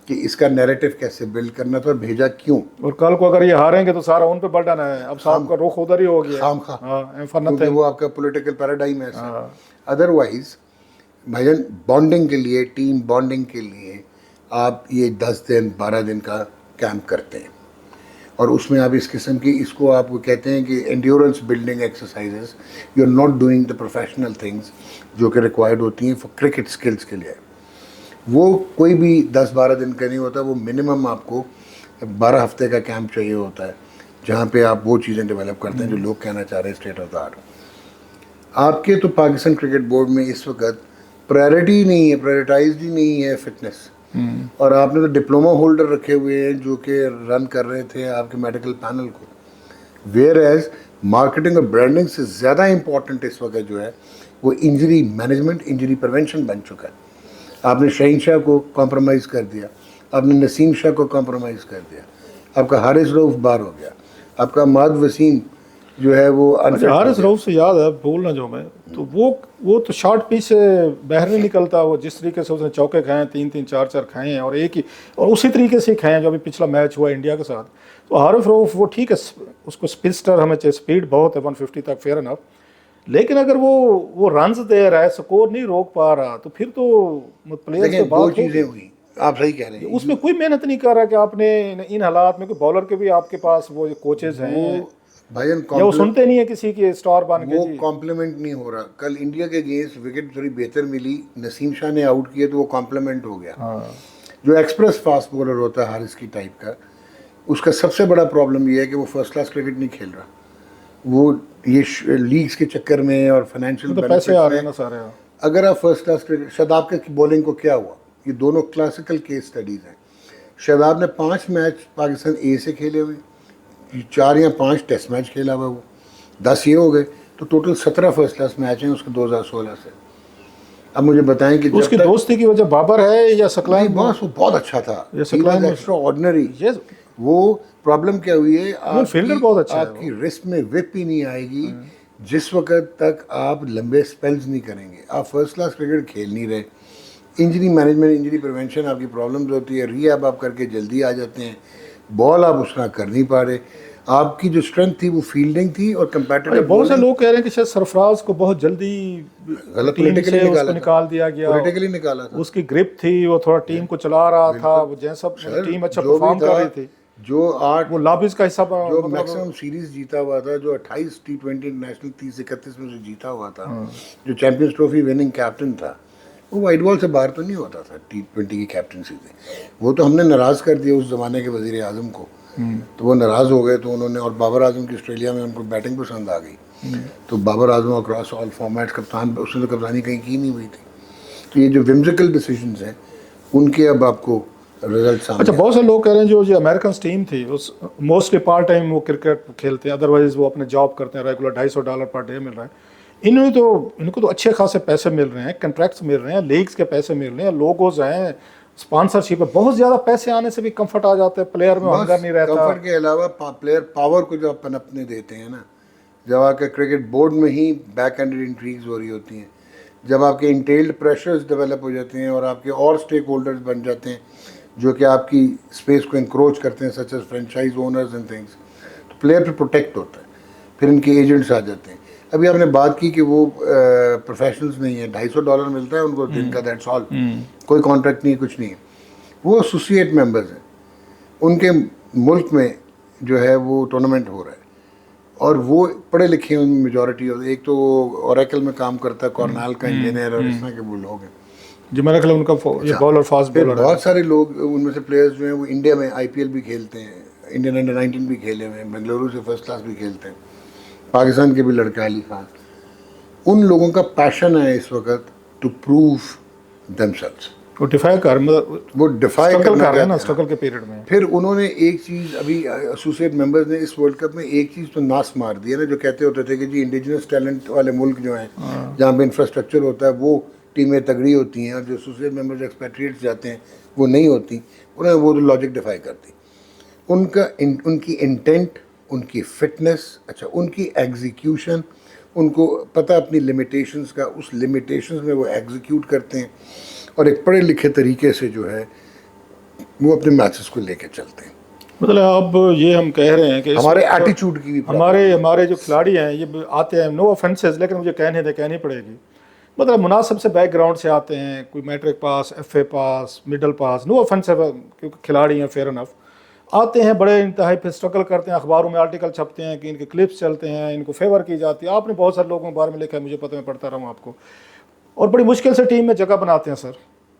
कि इसका नैरेटिव कैसे बिल्ड करना था और भेजा क्यों। और कल को अगर ये हारेंगे तो सारा उन पे बर्डन है। अब साहब का रुख उधर ही हो गया, क्योंकि वो आपका पॉलिटिकल पैराडाइम है। अदरवाइज भाईजान, बॉन्डिंग के लिए, टीम बॉन्डिंग के लिए आप ये 10 दिन 12 दिन का कैंप करते हैं और उसमें आप इस किस्म की, इसको आप कहते हैं कि endurance building exercises, you are not doing the professional things जो कि रिक्वायर्ड होती हैं फॉर क्रिकेट स्किल्स के लिए। वो कोई भी 10-12 दिन का नहीं होता, वो मिनिमम आपको 12 हफ्ते का कैंप चाहिए होता है जहाँ पे आप वो चीज़ें डेवलप करते हैं जो लोग कहना चाह रहे हैं स्टेट ऑफ द आर्ट। आपके तो पाकिस्तान क्रिकेट बोर्ड में इस वक्त प्रायोरिटी नहीं है, प्रायोरिटाइज ही नहीं है फिटनेस। और आपने तो डिप्लोमा होल्डर रखे हुए हैं जो कि रन कर रहे थे आपके मेडिकल पैनल को। वेयर एज मार्केटिंग और ब्रांडिंग से ज़्यादा इम्पॉर्टेंट इस वक्त जो है वो इंजरी मैनेजमेंट, इंजरी प्रिवेंशन बन चुका है। आपने शहीन शाह को कॉम्प्रोमाइज़ कर दिया, आपने नसीम शाह को कॉम्प्रोमाइज़ कर दिया, आपका हारिस रऊफ बार हो गया, आपका माद वसीम जो है वो अच्छा, हारिस रऊफ से याद है, भूलना जो मैं, तो वो तो शॉर्ट पिच से बाहर नहीं निकलता। वो जिस तरीके से उसने चौके खाए हैं, 3-3 4-4 खाए हैं, और एक ही और उसी तरीके से खाए हैं जो अभी पिछला मैच हुआ इंडिया के साथ। तो हारिस रऊफ वो ठीक है, उसको स्पिनस्टर हमें चाहिए, स्पीड बहुत है 150 तक, फेयर इनफ, लेकिन अगर वो रन्स दे रहा है, स्कोर नहीं रोक पा रहा, तो फिर तो प्लेयर्स के लेकिन दो बात चीज़ें हुई, आप सही कह रहे हैं। उसमें कोई मेहनत नहीं कर रहा कि आपने इन हालात में, कोई बॉलर के भी आपके पास वो कोचेज हैं वो भाईजान या वो सुनते नहीं है किसी की स्टार बन के वो जी। कॉम्प्लीमेंट नहीं हो रहा। कल इंडिया के अगेंस्ट विकेट थोड़ी बेहतर मिली, नसीम शाह ने आउट किया तो वो कॉम्प्लीमेंट हो गया। हाँ, जो एक्सप्रेस फास्ट बॉलर होता है हारिस की टाइप का, उसका सबसे बड़ा प्रॉब्लम ये है कि वो फर्स्ट क्लास क्रिकेट नहीं खेल रहा। वो ये लीग्स के चक्कर में और फाइनेंशियल तो पैसे आ रहे हैं ना सारे। अगर आप फर्स्ट क्लास क्रिकेट, शादाब के बॉलिंग को क्या हुआ, ये दोनों क्लासिकल केस स्टडीज़ हैं। शादाब ने 5 मैच पाकिस्तान ए से खेले हुए, 4 या 5 टेस्ट मैच खेला हुआ, वो 10 ये हो गए, तो टोटल 17 फर्स्ट क्लास मैच हैं उसके 2016 से। अब मुझे बताएं कि उसकी दोस्ती की वजह बाबर है या सकलाइन? बॉस वो बहुत अच्छा था, ये सकलाइन एक्स्ट्रा ऑर्डिनरी। ये वो प्रॉब्लम क्या हुई है, फील्डर बहुत अच्छा है आपकी रिस्ट में विप ही नहीं आएगी जिस वक्त तक आप लंबे स्पेल्स नहीं करेंगे। आप फर्स्ट क्लास क्रिकेट खेल नहीं रहे, इंजरी मैनेजमेंट, इंजरी प्रिवेंशन आपकी प्रॉब्लम्स होती है, रीहैब आप करके जल्दी आ जाते हैं, बॉल आप उसका कर नहीं पा रहे। आपकी जो स्ट्रेंथ थी वो फील्डिंग थी और कंपैटिटिव। बहुत से लोग कह रहे हैं कि शायद सरफराज को बहुत जल्दी गलत टीम पोलिटिकली से उसको निकाल दिया गया। पोलिटिकली निकाला था। उसकी ग्रिप थी, वो थोड़ा टीम को चला रहा था, वो जैसा टीम अच्छा परफॉर्म कर रही थी, जो 8 वो लॉबीज का हिस्सा जो मैक्सिमम सीरीज जीता हुआ था, जो 28 T20 इंटरनेशनल 30-31 में से जीता हुआ था, जो चैंपियंस ट्रॉफी विनिंग कैप्टन था, वो वाइट बॉल से बाहर तो नहीं होता था T20 की कैप्टनसी से। वो तो हमने नाराज़ कर दिया उस ज़माने के वज़ीर आज़म को, तो वो नाराज़ हो गए, तो उन्होंने, और बाबर आजम की ऑस्ट्रेलिया में उनको बैटिंग पसंद आ गई, तो Babar Azam across all formats कप्तान, उसने तो कप्तानी कहीं की नहीं हुई थी। तो ये जो विम्सिकल डिसीजंस हैं उनके अब आपको रिजल्ट सामने। अच्छा, बहुत से लोग कह रहे हैं जो अमेरिकन टीम थी उस मोस्टली पार्ट टाइम वो क्रिकेट खेलते हैं, अदरवाइज वो अपने जॉब करते हैं, रेगुलर $250 पर डे मिल रहा है। इनको तो अच्छे खासे पैसे मिल रहे हैं, कॉन्ट्रैक्ट्स मिल रहे हैं, लीग्स के पैसे मिल रहे हैं, लोगोस हैं, स्पॉन्सरशिप है, बहुत ज़्यादा पैसे आने से भी कंफर्ट आ जाता है, प्लेयर में हंगर नहीं रहता। कंफर्ट के अलावा प्लेयर पावर को जो अपन अपने देते हैं ना, जब आपके क्रिकेट बोर्ड में ही बैक एंडेड इंट्रीग्स हो रही होती हैं, जब आपके इंटेल्ड प्रेशर्स डेवलप हो जाते हैं और आपके और स्टेक होल्डर्स बन जाते हैं जो कि आपकी स्पेस को इंक्रोच करते हैं, such as franchise owners and things, तो प्लेयर पे प्रोटेक्ट होता है, फिर इनके एजेंट्स आ जाते हैं। अभी आपने बात की कि वो प्रोफेशनल्स नहीं है, $250 मिलता है उनको दिन का, दैट्स ऑल, कोई कॉन्ट्रैक्ट नहीं, कुछ नहीं है। वो एसोसिएट मेंबर्स हैं, उनके मुल्क में जो है वो टूर्नामेंट हो रहा है और वो पढ़े लिखे हैं मेजॉरिटी। और एक तो ओरेकल में काम करता है, कॉर्नल का इंजीनियर, और इस तरह के वो लोग हैं जो मेरा ख्याल उनका ये बॉलर फास्ट फिर बॉलर बहुत सारे लोग उनमें से प्लेयर्स जो हैं वो इंडिया में IPL भी खेलते हैं, इंडियन अंडर 19 भी खेले हुए हैं, बेंगलुरु से फर्स्ट क्लास भी खेलते हैं, पाकिस्तान के भी लड़का अली खान। उन लोगों का पैशन है इस वक्त टू प्रूव देमसेल्व्स, वो डिफाई कर, वो डिफाई स्ट्रगल कर रहे हैं ना, स्ट्रगल के पीरियड में। फिर उन्होंने एक चीज़, अभी एसोसिएट मेंबर्स ने इस वर्ल्ड कप में एक चीज़ तो नाश मार दिया ना, जो कहते होते थे कि जी इंडिजिनस टैलेंट वाले मुल्क जो हैं जहाँ पे इंफ्रास्ट्रक्चर होता है वो टीमें तगड़ी होती हैं, और जो एसोसिएट मेंबर्स एक्सपेट्रिएट्स जाते हैं वो नहीं होती। उन्होंने वो लॉजिक डिफाई कर दी। उनकी इंटेंट, उनकी फिटनेस, अच्छा उनकी एग्जीक्यूशन, उनको पता अपनी लिमिटेशंस का, उस लिमिटेशंस में वो एग्जीक्यूट करते हैं और एक पढ़े लिखे तरीके से जो है वो अपने मैचेस को लेके चलते हैं। मतलब अब ये हम कह रहे हैं कि हमारे एटीट्यूड की भी हमारे जो खिलाड़ी हैं ये आते हैं, नो ऑफेंसेस, लेकिन मुझे कहनी पड़ेगी, मतलब मुनासिब से बैकग्राउंड से आते हैं, कोई मैट्रिक पास, FA पास, मिडिल पास, नो ऑफेंस है क्योंकि खिलाड़ी हैं, फेयर इनफ, आते हैं, बड़े इंतहाई पे स्ट्रगल करते हैं, अखबारों में आर्टिकल छपते हैं कि इनके क्लिप्स चलते हैं, इनको फेवर की जाती है। आपने बहुत सारे लोगों के बारे में लिखा है, मुझे पता, मैं पढ़ता रहा हूँ आपको, और बड़ी मुश्किल से टीम में जगह बनाते हैं सर।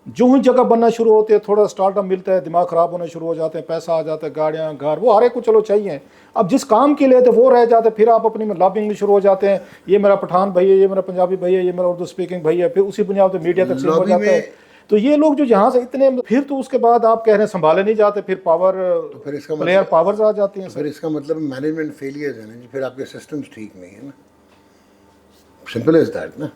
जो ही जगह बनना शुरू होती है, थोड़ा स्टार्टअप मिलता है, दिमाग ख़राब होने शुरू हो जाते हैं, पैसा आ जाता है, गाड़ियाँ, घर, वो हर एक को चलो चाहिए, अब जिस काम के लिए थे वो रह जाते, फिर आप अपनी लॉबिंग में शुरू हो जाते हैं, ये मेरा पठान भाई है, ये मेरा पंजाबी भाई है, ये मेरा उर्दू स्पीकिंग भाई है, फिर उसी बुनियाद पर मीडिया तक हो जाता है। तो ये लोग जो यहाँ से इतने, फिर तो उसके बाद आप कह रहे हैं संभाले नहीं जाते, फिर पावर, तो फिर इसका प्लेयर पावर्स आ जाती हैं। फिर इसका मतलब मैनेजमेंट फेलियर्स है ना जी, फिर आपके सिस्टम्स ठीक नहीं है ना, सिंपल इज दैट ना,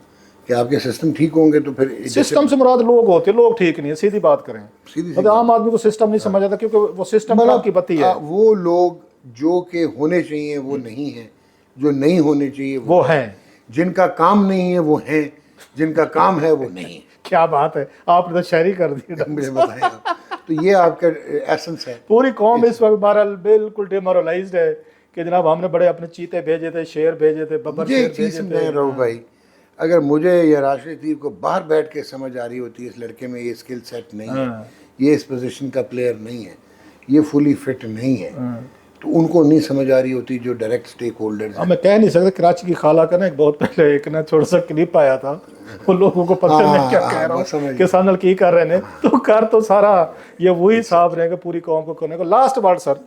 कि आपके सिस्टम ठीक होंगे तो फिर सिस्टम से मुराद लोग होते हैं, लोग ठीक नहीं है, सीधी बात करें, सीधी आम आदमी को सिस्टम नहीं समझ आता क्योंकि वो सिस्टम की बत्ती है। वो लोग जो के होने चाहिए वो नहीं है, जो नहीं होने चाहिए वो हैं। जिनका काम नहीं है वो हैं, जिनका काम है वो नहीं है। क्या बात है, आपने तो शायरी कर दी। मुझे बताएं आप। तो ये आपका एसेंस है। पूरी कौम इस वक्त बहरहाल बिल्कुल डिमोरलाइज्ड है कि जनाब हमने बड़े अपने चीते भेजे थे, शेर भेजे थे, बब्बर मुझे शेर एक चीज़ भेजे समझाएं थे। रहो भाई, अगर मुझे या राशिद को बाहर बैठ के समझ आ रही होती है इस लड़के में ये स्किल सेट नहीं है, ये इस पोजीशन का प्लेयर नहीं है, ये फुली फिट नहीं है, तो उनको नहीं समझ आ रही होती जो डायरेक्ट स्टेक होल्डर्स हैं। मैं कह नहीं सकता। कराची की खाला का ना एक बहुत पहले एक ना छोटा सा क्लिप आया था, वो लोगों को पता नहीं क्या कह रहा हूँ कि सानल की कर रहे ने, तो कर तो सारा ये वही साहब रहेगा पूरी कौम को करने को। लास्ट वर्ड सर,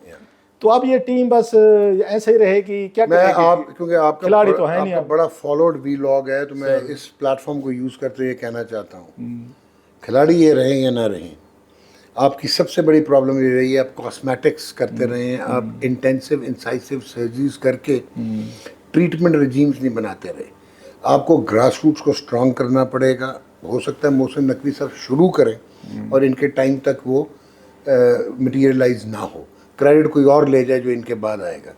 तो अब ये टीम बस ऐसे ही रहेगी क्या? मैं आप क्योंकि आपका खिलाड़ी तो है नहीं, आपका बड़ा फॉलोड वीलॉग है, तो मैं इस प्लेटफॉर्म को यूज़ करते हुए कहना चाहता हूँ, खिलाड़ी ये रहें या ना रहें, आपकी सबसे बड़ी प्रॉब्लम ये रही है आप कॉस्मेटिक्स करते रहे हैं, आप इंटेंसिव इंसाइसिव सर्जरीज करके ट्रीटमेंट रिजीम्स नहीं बनाते रहे। आपको ग्रास रूट्स को स्ट्रॉन्ग करना पड़ेगा। हो सकता है मोहसिन नकवी साहब शुरू करें और इनके टाइम तक वो मटीरियलाइज ना हो, क्रेडिट कोई और ले जाए जो इनके बाद आएगा।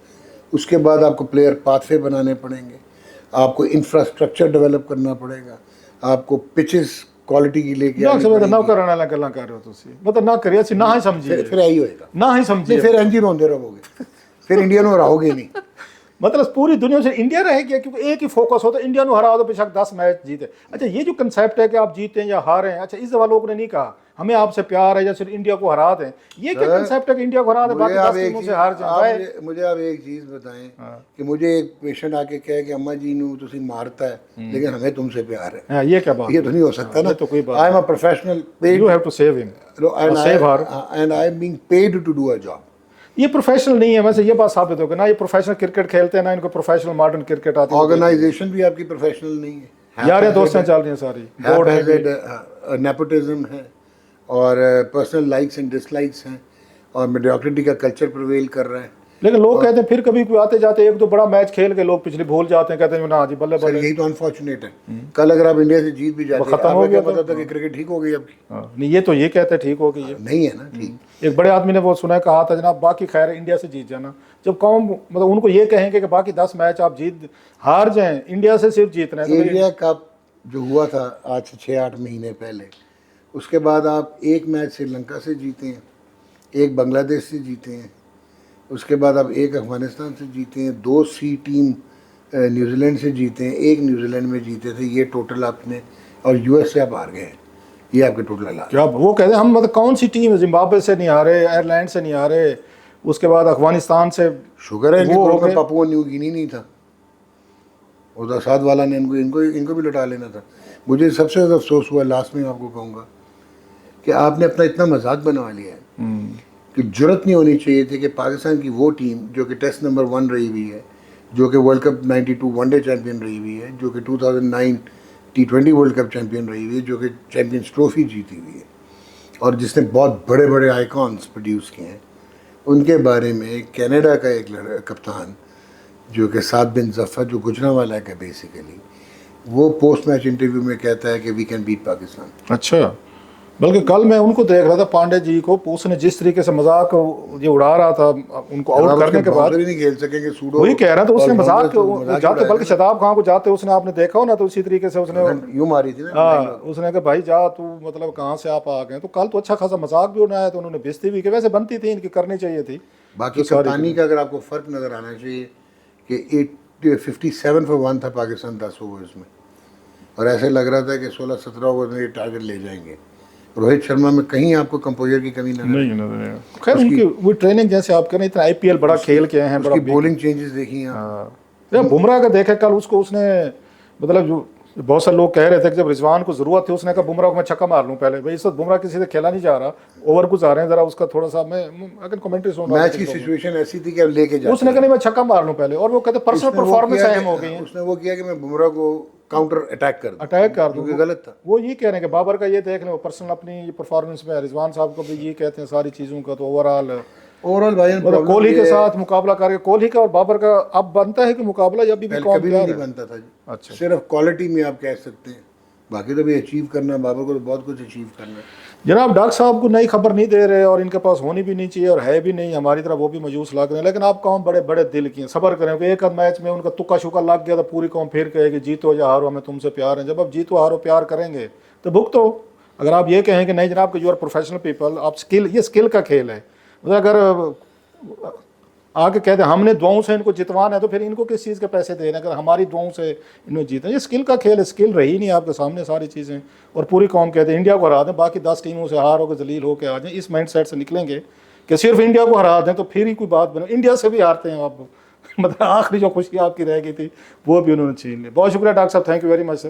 उसके बाद आपको प्लेयर पाथवे बनाने पड़ेंगे, आपको इंफ्रास्ट्रक्चर डेवलप करना पड़ेगा, आपको पिचेस क्वालिटी की लेके ना करने वाला गल्ला कर रहे हो तुसी, मतलब ना करिए सी ना ही समझिए, फिर यही होएगा, ना ही समझिए, फिर एंजी रोंदे रहोगे, फिर इंडियन हो रहोगे नहीं। मतलब पूरी दुनिया से इंडिया रहेगी, क्योंकि एक ही फोकस होता है, इंडिया को हरा दो बेशक 10 मैच जीते। अच्छा ये जो कंसेप्ट है कि आप जीते या हारे हैं, अच्छा इस दफा लोगों ने नहीं कहा हमें आपसे प्यार है या सिर्फ इंडिया को हरा दें, ये क्या कंसेप्ट है कि इंडिया को हरा दें बाकी 10 टीमों से हार जाए? मुझे आप एक चीज़ बताएं कि मुझे एक पेशेंट आके कहे कि अम्मा जी नू तुसी मारता है लेकिन हमें तुमसे प्यार है, ये क्या बात? ये तो नहीं हो सकता ना। तो कोई बात, I am a professional paid, you have to save him and I am being paid to do a job. ये प्रोफेशनल नहीं है, वैसे ये बात साबित होगी ना, ये प्रोफेशनल क्रिकेट खेलते हैं ना, इनको प्रोफेशनल मॉडर्न क्रिकेट आती है। ऑर्गेनाइजेशन भी आपकी प्रोफेशनल नहीं है, यार दोस्तें चल रही हैं सारी, नेपोटिज्म है और पर्सनल लाइक्स एंड डिसलाइक्स हैं और मेडियोक्रिटी का कल्चर प्रिवेल कर रहा है। लेकिन लोग कहते हैं फिर कभी कोई आते जाते एक तो बड़ा मैच खेल के लोग पिछले भूल जाते हैं, कहते हैं ना जी बल्ले बल्ले। यही तो अनफॉर्चुनेट है, कल अगर आप इंडिया से जीत भी जाते खत्म हो गया, पता था कि क्रिकेट ठीक हो गई आपकी। नहीं ये तो ये कहते हैं ठीक हो गई, ये नहीं है ना ठीक। एक बड़े आदमी ने वो सुना कहा था जनाब बाकी खैर इंडिया से जीत जाना, जब कौम मतलब उनको ये कहेंगे कि बाकी 10 मैच आप जीत हार जाएं, इंडिया से सिर्फ जीतना है। एशिया कप जो हुआ था आज से 6-8 महीने पहले, उसके बाद आप एक मैच श्रीलंका से जीते हैं, एक बांग्लादेश से जीते हैं, उसके बाद आप एक अफगानिस्तान से जीते हैं, 2 सी टीम न्यूजीलैंड से जीते हैं, एक न्यूजीलैंड में जीते थे, ये टोटल आपने, और यूएस से आप हार गए, ये आपके टोटल हालात। क्या वो कहते हैं हम मतलब कौन सी टीम, जिम्बाब्वे से नहीं हारे, आयरलैंड से नहीं हारे, उसके बाद अफगानिस्तान से। शुगर है इनके ग्रुप में पापुआ न्यू गिनी नहीं था, उधर साथ वाला ने इनको भी लौटा लेना था। मुझे सबसे ज़्यादा अफसोस हुआ, लास्ट में आपको कहूँगा कि आपने अपना इतना मजाक बनवा लिया है कि जरूरत नहीं होनी चाहिए थी कि पाकिस्तान की वो टीम जो कि टेस्ट नंबर 1 रही हुई है, जो कि वर्ल्ड कप 92 वनडे चैंपियन रही हुई है, जो कि 2009 T20 वर्ल्ड कप चैंपियन रही हुई है, जो कि चैंपियंस ट्रॉफी जीती हुई है और जिसने बहुत बड़े बड़े आइकॉन्स प्रोड्यूस किए हैं, उनके बारे में कनाडा का एक कप्तान जो कि साद बिन जफ़र जो गुजरांवाला का बेसिकली, वो पोस्ट मैच इंटरव्यू में कहता है कि वी कैन बीट पाकिस्तान। अच्छा, बल्कि कल मैं उनको देख रहा था पांडे जी को, उसने जिस तरीके से मजाक ये उड़ा रहा था उनको आउट करने के बाद, नहीं खेल सकेंगे सूडो, वही कह रहा था उसने मजाक जाते, बल्कि शताब खान को जाते उसने आपने देखा हो ना, तो उसी तरीके से उसने यूं मारी थी ना। हाँ, उसने कहा भाई जा तू, मतलब कहाँ से आप आ गए। तो कल तो अच्छा खासा मजाक भी उड़ाया, तो उन्होंने बेइज्जती भी की, वैसे बनती थी इनकी, करनी चाहिए थी। बाकी कप्तानी का अगर आपको फ़र्क नज़र आना चाहिए कि 57 for 1 था पाकिस्तान 10 ओवर्स में, और ऐसे लग रहा था कि 16-17 ओवर में ये टारगेट ले जाएंगे। रोहित शर्मा में कहीं आपको कंपोजर की कमी नहीं। खैर उनकी वो ट्रेनिंग जैसे आप कह रहे हैं, इतना आईपीएल बड़ा खेल के हैं, बड़ा बॉलिंग चेंजेस देखिए आप। बुमराह का देखे कल उसको, उसने मतलब जो बहुत सारे लोग कह रहे थे कि जब रिजवान को जरूरत थी उसने कहा बुमराह को मैं छक्का मार लूं पहले, भाई इस वक्त बुमराह किसी से खेला नहीं जा रहा, ओवर कुछ आ रहे हैं जरा उसका थोड़ा सा, मैं अगर कमेंट्री सुन रहा मैच की सिचुएशन ऐसी थी कि अब लेके जाते, उसने कहा नहीं मैं छक्का मार लूं पहले, और वो कहते पर्सनल परफॉर्मेंस अहम हो गई है। उसने वो किया कि मैं बुमराह को काउंटर अटैक कर दूं, गलत था। वो ये कह रहे हैं कि बाबर का ये देख लें, वो पर्सनल अपनी परफॉर्मेंस में, रिजवान साहब को भी ये कहते हैं सारी चीज़ों का, तो ओवरऑल भाई कोहली के साथ मुकाबला करके, कोहली का और बाबर का अब बनता है कि मुकाबला जब भी कभी नहीं बनता था। अच्छा, सिर्फ क्वालिटी में आप कह सकते हैं, बाकी तो भी अचीव करना, बाबर को तो बहुत कुछ अचीव करना है। जनाब डॉक्टर साहब को नई खबर नहीं दे रहे और इनके पास होनी भी नहीं चाहिए और है भी नहीं, हमारी तरह वो भी मजूस लग रहे हैं। लेकिन आप कौन बड़े बड़े दिल की हैं, सब्र करें कि एक आध मैच में उनका तुक्का शुक्का लग गया तो पूरी कौम फिर कहेगी जीतो या हारो हमें तुमसे प्यार है। जब आप जीतो हारो प्यार करेंगे तो भुगतो। अगर आप ये कहें कि नहीं जनाब कि यू आर प्रोफेशनल पीपल, आप स्किल, ये स्किल का खेल है। मतलब अगर आके कहते हैं हमने दुआओं से इनको जितवाना है तो फिर इनको किस चीज़ के पैसे दे रहे हैं? अगर हमारी दुआओं से इन्होंने जीते, ये स्किल का खेल है। स्किल रही नहीं आपके सामने सारी चीज़ें, और पूरी कौम कहते हैं इंडिया को हरा दें, बाकी 10 टीमों से हार होकर जलील होकर आ जाएं। इस माइंड सेट से निकलेंगे कि सिर्फ इंडिया को हरा दें तो फिर ही कोई बात बने। इंडिया से भी हारते हैं आप मतलब आखिरी जो खुशी आपकी रह गई थी वो भी उन्होंने छीन ली। बहुत शुक्रिया डॉक्टर साहब, thank you very much sir.